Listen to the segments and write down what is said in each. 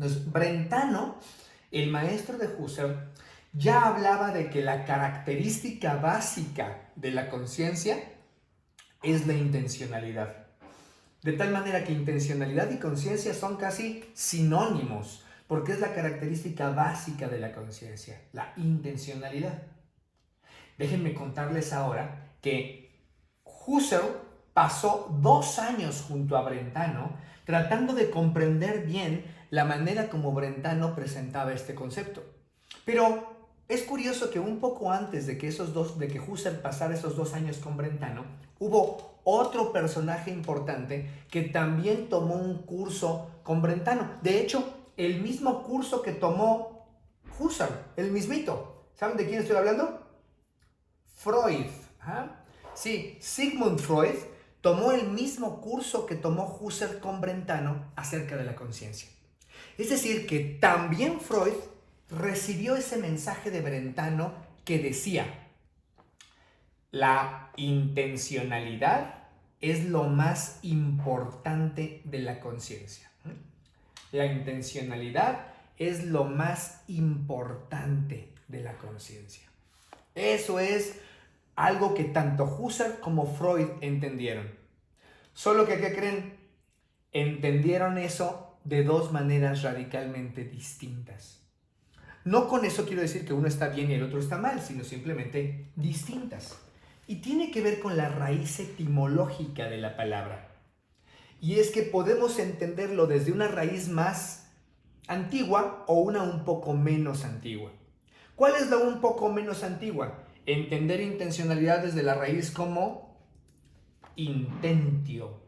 Entonces, Brentano, el maestro de Husserl, ya hablaba de que la característica básica de la conciencia es la intencionalidad. De tal manera que intencionalidad y conciencia son casi sinónimos, porque es la característica básica de la conciencia, la intencionalidad. Déjenme contarles ahora que Husserl pasó 2 años junto a Brentano tratando de comprender bien la manera como Brentano presentaba este concepto. Pero es curioso que un poco antes de que Husserl pasara esos 2 años con Brentano, hubo otro personaje importante que también tomó un curso con Brentano. De hecho, el mismo curso que tomó Husserl, el mismito. ¿Saben de quién estoy hablando? Freud. ¿Ah? Sí, Sigmund Freud tomó el mismo curso que tomó Husserl con Brentano acerca de la conciencia. Es decir, que también Freud recibió ese mensaje de Brentano que decía: la intencionalidad es lo más importante de la conciencia. La intencionalidad es lo más importante de la conciencia. Eso es algo que tanto Husserl como Freud entendieron. Solo que, ¿qué creen? Entendieron eso de 2 maneras radicalmente distintas. No con eso quiero decir que uno está bien y el otro está mal, sino simplemente distintas. Y tiene que ver con la raíz etimológica de la palabra. Y es que podemos entenderlo desde una raíz más antigua o una un poco menos antigua. ¿Cuál es la un poco menos antigua? Entender intencionalidad desde la raíz como intentio.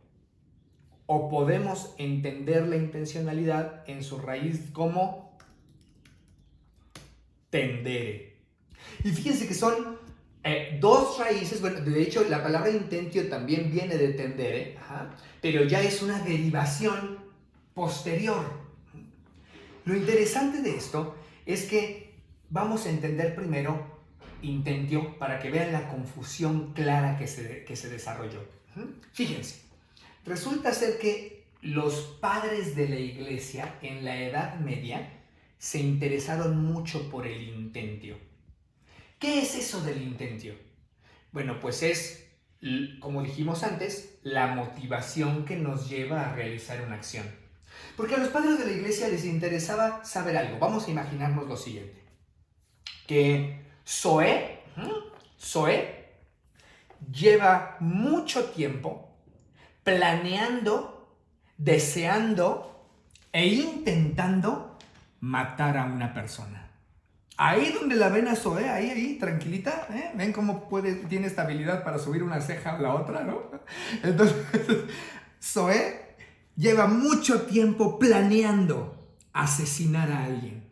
O podemos entender la intencionalidad en su raíz como tendere. Y fíjense que son 2 raíces. Bueno, de hecho la palabra intentio también viene de tendere, pero ya es una derivación posterior. Lo interesante de esto es que vamos a entender primero intentio para que vean la confusión clara que se desarrolló. Fíjense, resulta ser que los padres de la iglesia en la Edad Media se interesaron mucho por el intentio. ¿Qué es eso del intentio? Bueno, pues es, como dijimos antes, la motivación que nos lleva a realizar una acción. Porque a los padres de la iglesia les interesaba saber algo. Vamos a imaginarnos lo siguiente. Que Zoé lleva mucho tiempo planeando, deseando e intentando matar a una persona. Ahí donde la ven a Zoé, ahí, tranquilita, ven cómo tiene estabilidad para subir una ceja a la otra, ¿no? Entonces, Zoé lleva mucho tiempo planeando asesinar a alguien.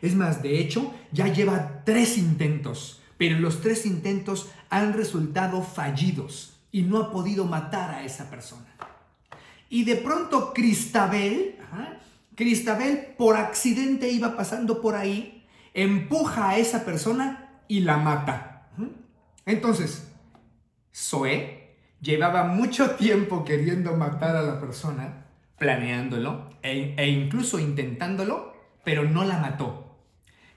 Es más, de hecho, ya lleva 3 intentos, pero los 3 intentos han resultado fallidos y no ha podido matar a esa persona. Y de pronto Cristabel por accidente iba pasando por ahí, empuja a esa persona y la mata. Entonces, Zoé llevaba mucho tiempo queriendo matar a la persona, planeándolo e incluso intentándolo, pero no la mató.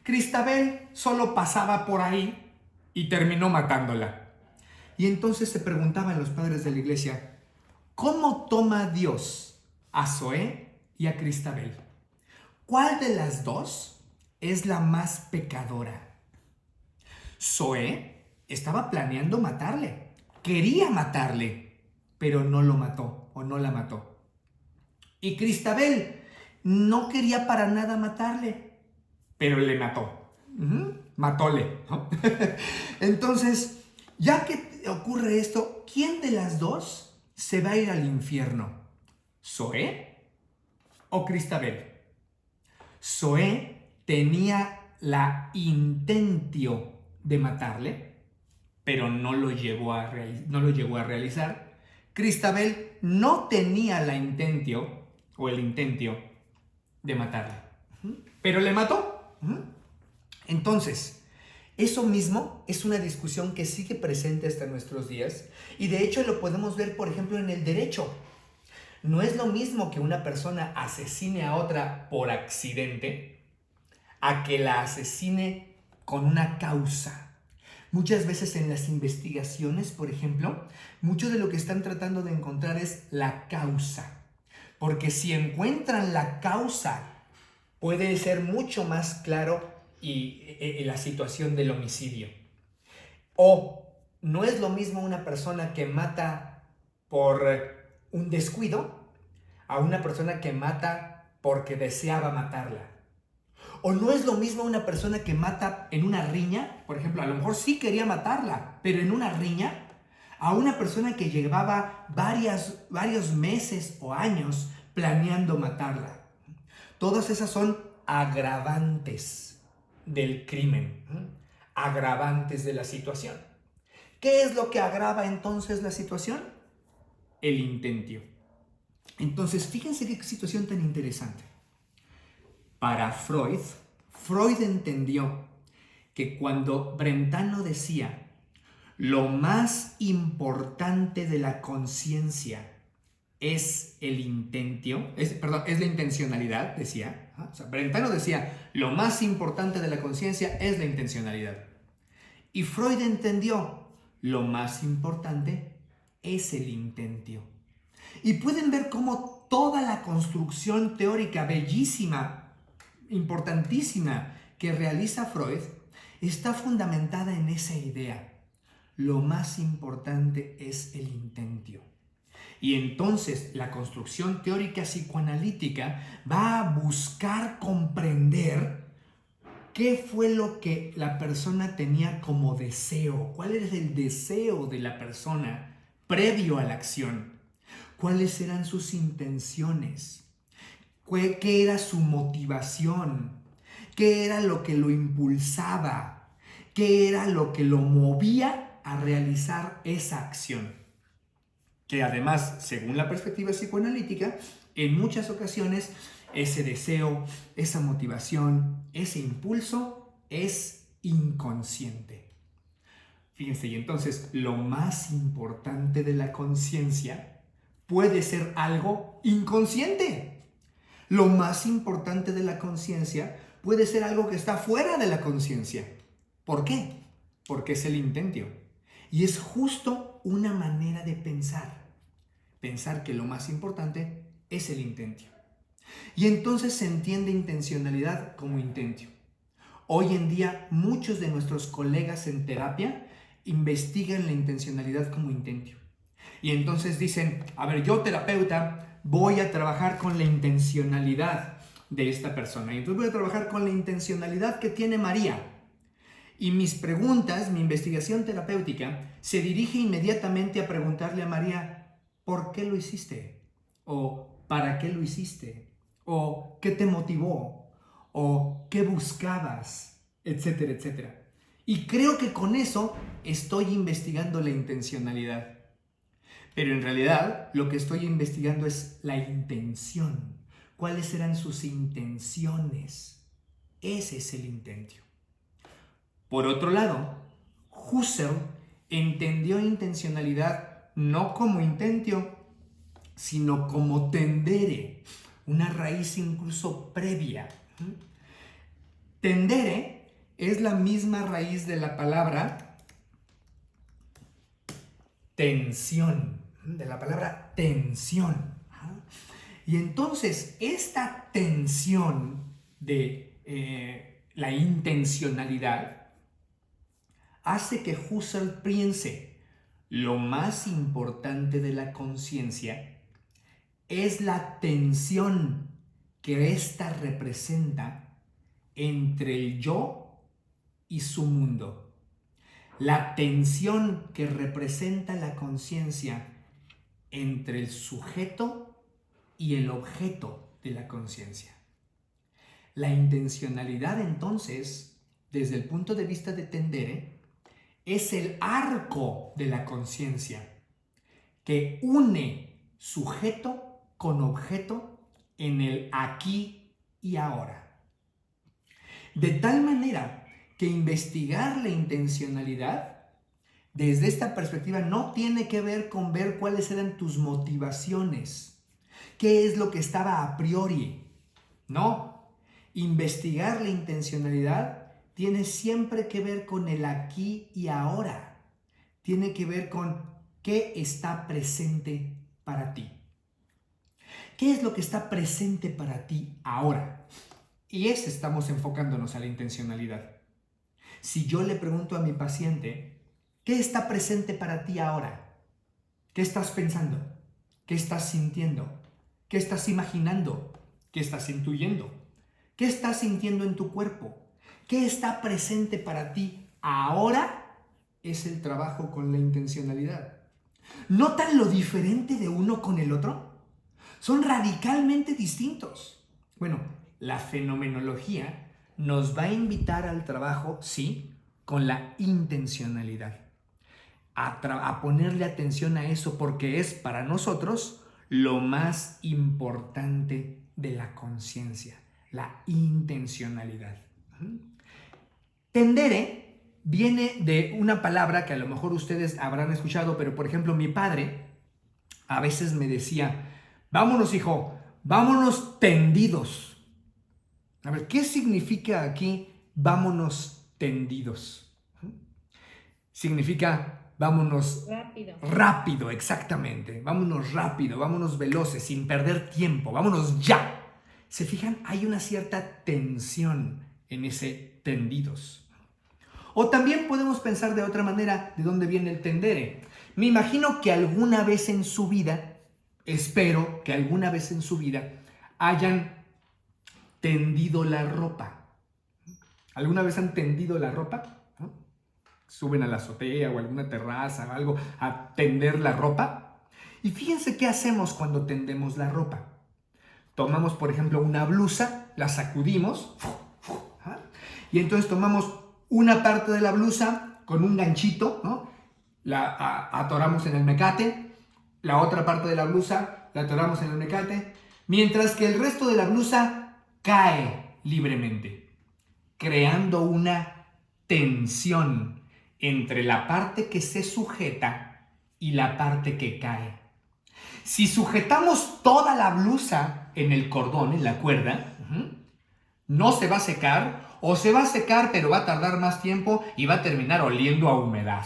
Cristabel solo pasaba por ahí y terminó matándola. Y entonces se preguntaban los padres de la iglesia: ¿cómo toma Dios a Zoé y a Cristabel? ¿Cuál de las dos es la más pecadora? Zoé estaba planeando matarle, quería matarle, pero no lo mató o no la mató. Y Cristabel no quería para nada matarle, pero le mató. Matóle, ¿no? Entonces, ya que ocurre esto, ¿quién de las dos se va a ir al infierno? ¿Zoé o Cristabel? Zoé tenía la intentio de matarle, pero no lo llegó a realizar. Cristabel no tenía la intentio o el intentio de matarle, pero le mató. Entonces, eso mismo es una discusión que sigue presente hasta nuestros días y de hecho lo podemos ver, por ejemplo, en el derecho. No es lo mismo que una persona asesine a otra por accidente a que la asesine con una causa. Muchas veces en las investigaciones, por ejemplo, mucho de lo que están tratando de encontrar es la causa. Porque si encuentran la causa, puede ser mucho más claro la situación del homicidio. O no es lo mismo una persona que mata por un descuido a una persona que mata porque deseaba matarla. O no es lo mismo una persona que mata en una riña, por ejemplo, a lo mejor sí quería matarla, pero en una riña, a una persona que llevaba varios meses o años planeando matarla. Todas esas son agravantes del crimen, agravantes de la situación. ¿Qué es lo que agrava entonces la situación? El intento. Entonces, fíjense qué situación tan interesante. Para Freud entendió que cuando Brentano decía lo más importante de la conciencia es el intento, es la intencionalidad, decía. O sea, Brentano decía, lo más importante de la conciencia es la intencionalidad. Y Freud entendió, lo más importante es el intento. Y pueden ver cómo toda la construcción teórica bellísima, importantísima, que realiza Freud, está fundamentada en esa idea. Lo más importante es el intento. Y entonces la construcción teórica psicoanalítica va a buscar comprender qué fue lo que la persona tenía como deseo, cuál es el deseo de la persona previo a la acción, cuáles eran sus intenciones, qué era su motivación, qué era lo que lo impulsaba, qué era lo que lo movía a realizar esa acción. Que además, según la perspectiva psicoanalítica, en muchas ocasiones ese deseo, esa motivación, ese impulso es inconsciente. Fíjense, y entonces lo más importante de la conciencia puede ser algo inconsciente. Lo más importante de la conciencia puede ser algo que está fuera de la conciencia. ¿Por qué? Porque es el intento. Y es justo una manera de pensar. Pensar que lo más importante es el intento. Y entonces se entiende intencionalidad como intento. Hoy en día muchos de nuestros colegas en terapia investigan la intencionalidad como intento. Y entonces dicen, a ver, yo terapeuta voy a trabajar con la intencionalidad de esta persona. Y entonces voy a trabajar con la intencionalidad que tiene María. Y mis preguntas, mi investigación terapéutica, se dirige inmediatamente a preguntarle a María, ¿por qué lo hiciste? ¿O para qué lo hiciste? ¿O qué te motivó? ¿O qué buscabas? Etcétera, etcétera. Y creo que con eso estoy investigando la intencionalidad. Pero en realidad lo que estoy investigando es la intención. ¿Cuáles eran sus intenciones? Ese es el intento. Por otro lado, Husserl entendió intencionalidad no como intento, sino como tendere, una raíz incluso previa. Tendere es la misma raíz de la palabra tensión, de la palabra tensión. Y entonces esta tensión de la intencionalidad hace que Husserl piense lo más importante de la conciencia es la tensión que ésta representa entre el yo y su mundo. La tensión que representa la conciencia entre el sujeto y el objeto de la conciencia. La intencionalidad, entonces, desde el punto de vista de Tendere, es el arco de la conciencia que une sujeto con objeto en el aquí y ahora. De tal manera que investigar la intencionalidad desde esta perspectiva no tiene que ver con ver cuáles eran tus motivaciones, ¿Qué es lo que estaba a priori? No. Investigar la intencionalidad tiene siempre que ver con el aquí y ahora. Tiene que ver con qué está presente para ti. ¿Qué es lo que está presente para ti ahora? Y estamos enfocándonos a la intencionalidad. Si yo le pregunto a mi paciente, ¿qué está presente para ti ahora? ¿Qué estás pensando? ¿Qué estás sintiendo? ¿Qué estás imaginando? ¿Qué estás intuyendo? ¿Qué estás sintiendo en tu cuerpo? ¿Qué está presente para ti ahora? Es el trabajo con la intencionalidad. ¿Notan lo diferente de uno con el otro? Son radicalmente distintos. Bueno, la fenomenología nos va a invitar al trabajo, sí, con la intencionalidad. A ponerle atención a eso porque es para nosotros lo más importante de la conciencia, la intencionalidad. Tendere viene de una palabra que a lo mejor ustedes habrán escuchado, pero por ejemplo mi padre a veces me decía, vámonos hijo, vámonos tendidos. A ver, ¿qué significa aquí vámonos tendidos? Significa vámonos rápido, exactamente. Vámonos rápido, vámonos veloces, sin perder tiempo, vámonos ya. ¿Se fijan? Hay una cierta tensión en ese tendidos. O también podemos pensar de otra manera de dónde viene el tendere. Me imagino que alguna vez en su vida, espero que alguna vez en su vida hayan tendido la ropa. ¿Alguna vez han tendido la ropa? ¿No? Suben a la azotea o a alguna terraza o algo a tender la ropa. Y fíjense qué hacemos cuando tendemos la ropa. Tomamos, por ejemplo, una blusa, la sacudimos y entonces tomamos una parte de la blusa con un ganchito, ¿no? La atoramos en el mecate, la otra parte de la blusa la atoramos en el mecate, mientras que el resto de la blusa cae libremente, creando una tensión entre la parte que se sujeta y la parte que cae. Si sujetamos toda la blusa en el cordón, en la cuerda, no se va a secar, o se va a secar pero va a tardar más tiempo y va a terminar oliendo a humedad.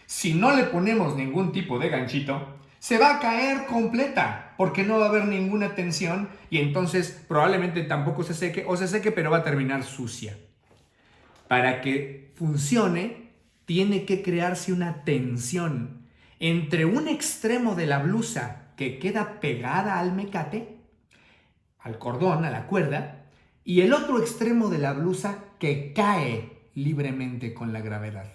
Si no le ponemos ningún tipo de ganchito, se va a caer completa porque no va a haber ninguna tensión y entonces probablemente tampoco se seque o se seque pero va a terminar sucia. Para que funcione, tiene que crearse una tensión entre un extremo de la blusa que queda pegada al mecate, al cordón, a la cuerda, y el otro extremo de la blusa que cae libremente con la gravedad.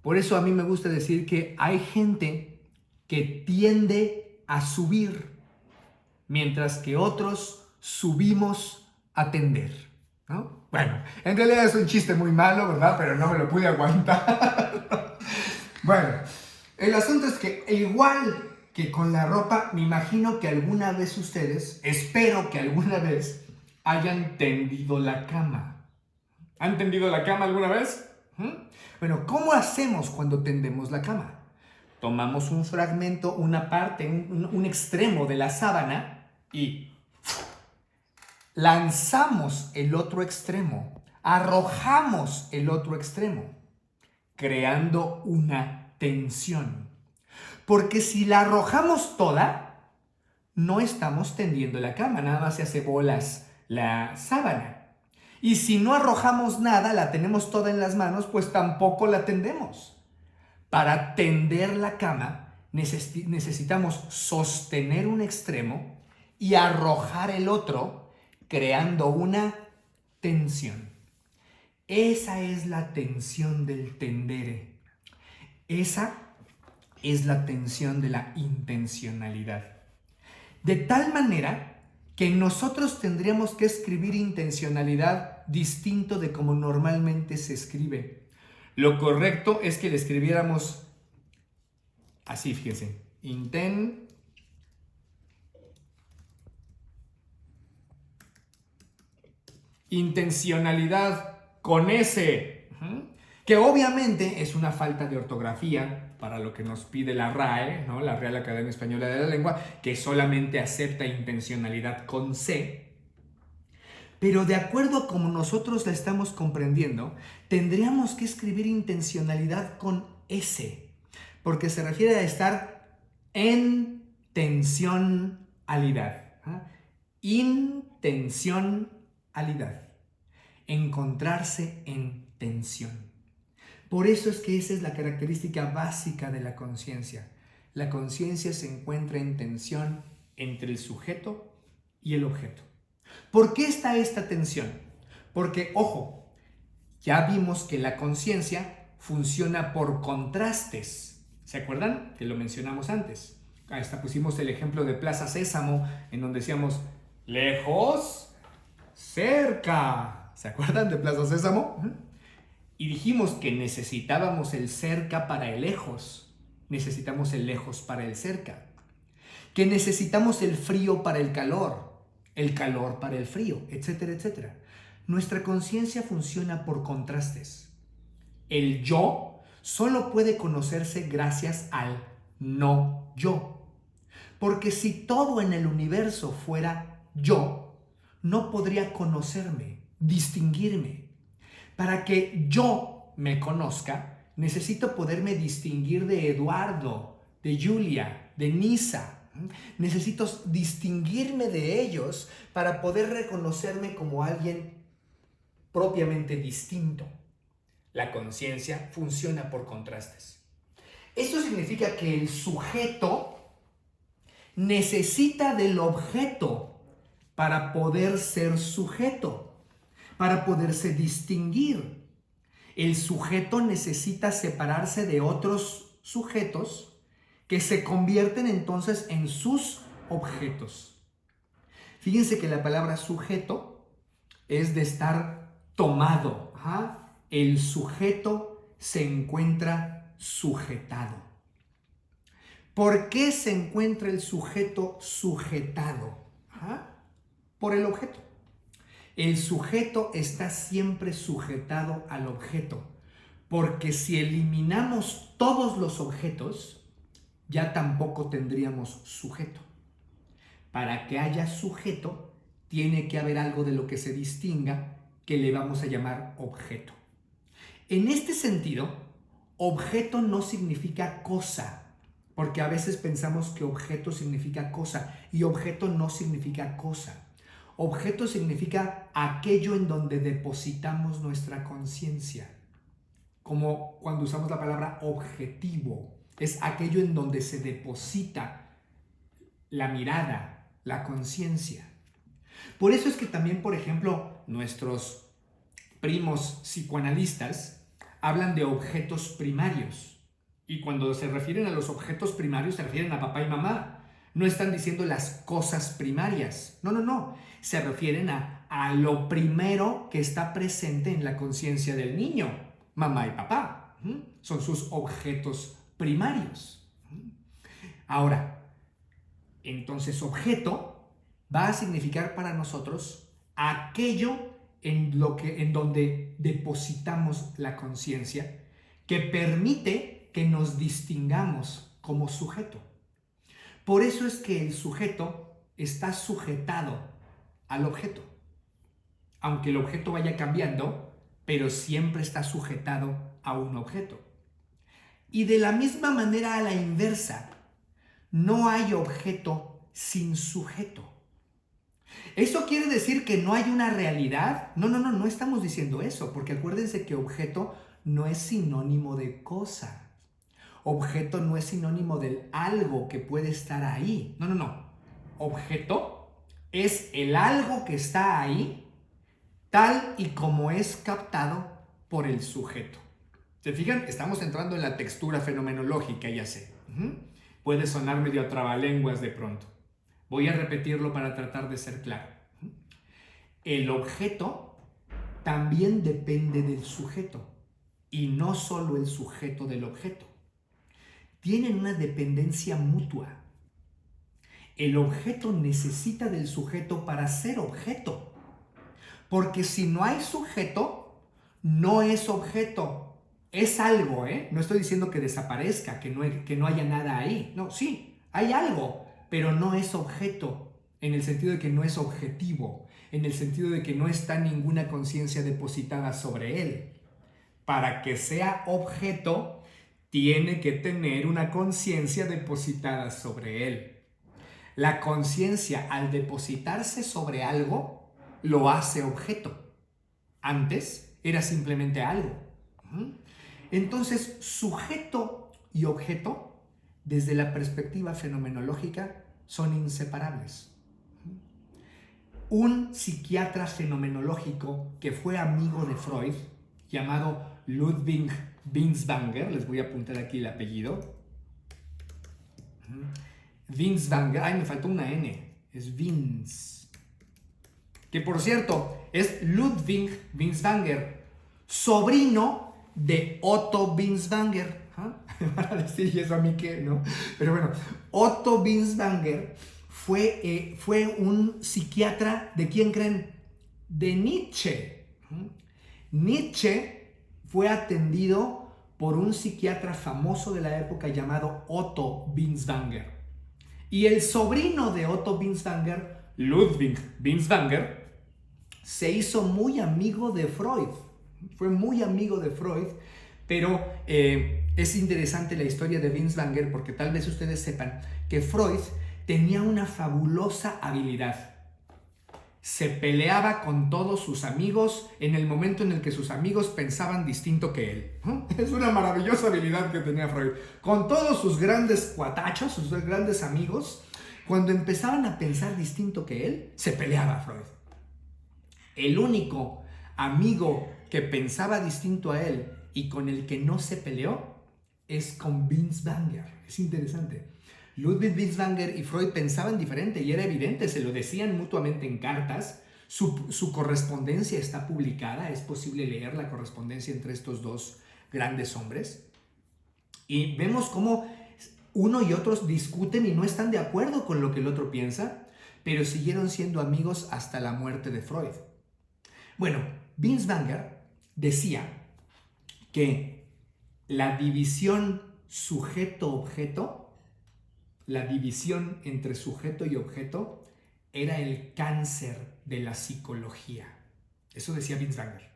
Por eso a mí me gusta decir que hay gente que tiende a subir, mientras que otros subimos a tender, ¿no? Bueno, en realidad es un chiste muy malo, ¿verdad? Pero no me lo pude aguantar. Bueno, el asunto es que igual que con la ropa, me imagino que alguna vez ustedes, espero que alguna vez, hayan tendido la cama. ¿Han tendido la cama alguna vez? Bueno, ¿cómo hacemos cuando tendemos la cama? Tomamos un fragmento, una parte, un extremo de la sábana y lanzamos el otro extremo, arrojamos el otro extremo, creando una tensión. Porque si la arrojamos toda, no estamos tendiendo la cama, nada más se hace bolas la sábana. Y si no arrojamos nada, la tenemos toda en las manos, pues tampoco la tendemos. Para tender la cama necesitamos sostener un extremo y arrojar el otro, creando una tensión. Esa es la tensión del tendere. Esa es la tensión de la intencionalidad. De tal manera que nosotros tendríamos que escribir intencionalidad distinto de como normalmente se escribe. Lo correcto es que le escribiéramos así, fíjense. Intencionalidad con S, que obviamente es una falta de ortografía para lo que nos pide la RAE, ¿no? La Real Academia Española de la Lengua, que solamente acepta intencionalidad con C. Pero de acuerdo a como nosotros la estamos comprendiendo, tendríamos que escribir intencionalidad con S, porque se refiere a estar en tensionalidad. ¿Ah? Intencionalidad. Encontrarse en tensión. Por eso es que esa es la característica básica de la conciencia. La conciencia se encuentra en tensión entre el sujeto y el objeto. ¿Por qué está esta tensión? Porque, ojo, ya vimos que la conciencia funciona por contrastes. ¿Se acuerdan? Que lo mencionamos antes. Hasta pusimos el ejemplo de Plaza Sésamo, en donde decíamos, lejos, cerca. ¿Se acuerdan de Plaza Sésamo? Y dijimos que necesitábamos el cerca para el lejos. Necesitamos el lejos para el cerca. Que necesitamos el frío para el calor para el frío, etcétera, etcétera. Nuestra conciencia funciona por contrastes. El yo solo puede conocerse gracias al no yo. Porque si todo en el universo fuera yo, no podría conocerme, distinguirme. Para que yo me conozca, necesito poderme distinguir de Eduardo, de Julia, de Nisa. Necesito distinguirme de ellos para poder reconocerme como alguien propiamente distinto. La conciencia funciona por contrastes. Esto significa que el sujeto necesita del objeto para poder ser sujeto, para poderse distinguir. El sujeto necesita separarse de otros sujetos que se convierten entonces en sus objetos. Fíjense que la palabra sujeto es de estar tomado. ¿Ah? El sujeto se encuentra sujetado. ¿Por qué se encuentra el sujeto sujetado? ¿Ah? Por el objeto. El sujeto está siempre sujetado al objeto, porque si eliminamos todos los objetos, ya tampoco tendríamos sujeto. Para que haya sujeto, tiene que haber algo de lo que se distinga que le vamos a llamar objeto. En este sentido, objeto no significa cosa, porque a veces pensamos que objeto significa cosa y objeto no significa cosa. Objeto significa aquello en donde depositamos nuestra conciencia, como cuando usamos la palabra objetivo. Es aquello en donde se deposita la mirada, la conciencia. Por eso es que también, por ejemplo, nuestros primos psicoanalistas hablan de objetos primarios. Y cuando se refieren a los objetos primarios, se refieren a papá y mamá. No están diciendo las cosas primarias. No. Se refieren a lo primero que está presente en la conciencia del niño. Mamá y papá. Son sus objetos primarios. Ahora, entonces objeto va a significar para nosotros aquello en donde depositamos la conciencia que permite que nos distingamos como sujeto. Por eso es que el sujeto está sujetado al objeto. Aunque el objeto vaya cambiando, pero siempre está sujetado a un objeto. Y de la misma manera a la inversa, no hay objeto sin sujeto. ¿Eso quiere decir que no hay una realidad? No estamos diciendo eso, porque acuérdense que objeto no es sinónimo de cosa. Objeto no es sinónimo del algo que puede estar ahí. No. Objeto es el algo que está ahí, tal y como es captado por el sujeto. ¿Se fijan? Estamos entrando en la textura fenomenológica, ya sé. Puede sonar medio trabalenguas de pronto. Voy a repetirlo para tratar de ser claro. El objeto también depende del sujeto, y no solo el sujeto del objeto. Tienen una dependencia mutua. El objeto necesita del sujeto para ser objeto, porque si no hay sujeto, no es objeto. Es algo, ¿eh? No estoy diciendo que desaparezca, que no haya nada ahí. No, sí, hay algo, pero no es objeto, en el sentido de que no es objetivo, en el sentido de que no está ninguna conciencia depositada sobre él. Para que sea objeto, tiene que tener una conciencia depositada sobre él. La conciencia, al depositarse sobre algo, lo hace objeto. Antes era simplemente algo. Entonces, sujeto y objeto, desde la perspectiva fenomenológica, son inseparables. Un psiquiatra fenomenológico que fue amigo de Freud, llamado Ludwig Binswanger, les voy a apuntar aquí el apellido. Binswanger, ay, me faltó una N, es Vins. Que por cierto, es Ludwig Binswanger, sobrino de Otto Binswanger. Van a decir, ¿y eso a mí qué? ¿No? Pero bueno, Otto Binswanger fue un psiquiatra, ¿de quién creen? De Nietzsche. Nietzsche fue atendido por un psiquiatra famoso de la época llamado Otto Binswanger. Y el sobrino de Otto Binswanger, Ludwig Binswanger, se hizo muy amigo de Freud. Fue muy amigo de Freud, pero es interesante la historia de Binswanger porque tal vez ustedes sepan que Freud tenía una fabulosa habilidad. Se peleaba con todos sus amigos en el momento en el que sus amigos pensaban distinto que él. Es una maravillosa habilidad que tenía Freud. Con todos sus grandes cuatachos, sus grandes amigos, cuando empezaban a pensar distinto que él, se peleaba Freud. El único amigo que pensaba distinto a él y con el que no se peleó es con Binswanger. Es interesante. Ludwig Binswanger y Freud pensaban diferente y era evidente, se lo decían mutuamente en cartas. Su correspondencia está publicada, es posible leer la correspondencia entre estos dos grandes hombres. Y vemos cómo uno y otros discuten y no están de acuerdo con lo que el otro piensa, pero siguieron siendo amigos hasta la muerte de Freud. Bueno, Binswanger decía que la división sujeto-objeto, la división entre sujeto y objeto, era el cáncer de la psicología. Eso decía Binswanger.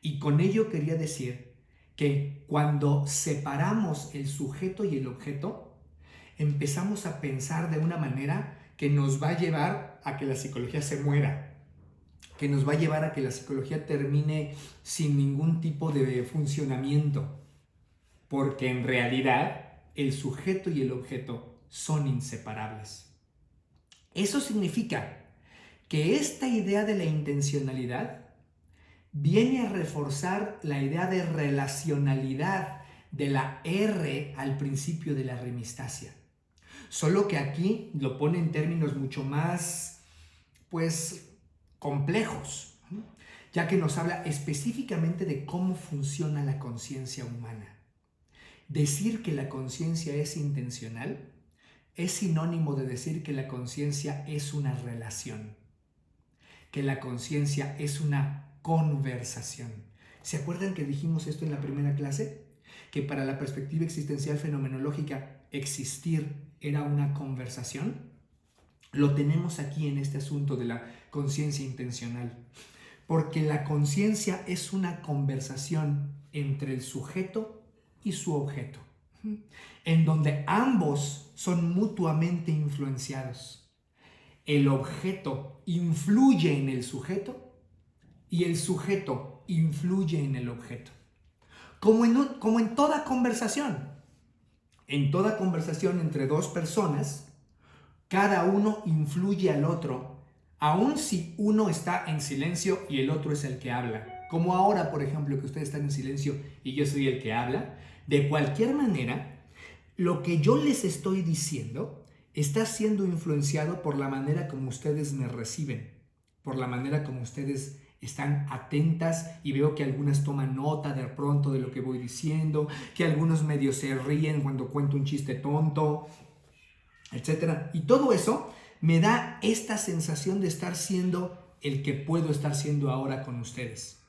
Y con ello quería decir que cuando separamos el sujeto y el objeto, empezamos a pensar de una manera que nos va a llevar a que la psicología se muera, que nos va a llevar a que la psicología termine sin ningún tipo de funcionamiento, porque en realidad el sujeto y el objeto son inseparables. Eso significa que esta idea de la intencionalidad viene a reforzar la idea de relacionalidad de la R al principio de la remistasia. Solo que aquí lo pone en términos mucho más, complejos, ya que nos habla específicamente de cómo funciona la conciencia humana. Decir que la conciencia es intencional es sinónimo de decir que la conciencia es una relación, que la conciencia es una conversación. ¿Se acuerdan que dijimos esto en la primera clase? Que para la perspectiva existencial fenomenológica, existir era una conversación. Lo tenemos aquí en este asunto de la conciencia intencional, porque la conciencia es una conversación entre el sujeto y su objeto, en donde ambos son mutuamente influenciados. El objeto influye en el sujeto y el sujeto influye en el objeto. Como en toda conversación. En toda conversación entre dos personas, cada uno influye al otro, aun si uno está en silencio y el otro es el que habla. Como ahora, por ejemplo, que ustedes están en silencio y yo soy el que habla. De cualquier manera, lo que yo les estoy diciendo está siendo influenciado por la manera como ustedes me reciben, por la manera como ustedes están atentas y veo que algunas toman nota de pronto de lo que voy diciendo, que algunos medio se ríen cuando cuento un chiste tonto, etc. Y todo eso me da esta sensación de estar siendo el que puedo estar siendo ahora con ustedes.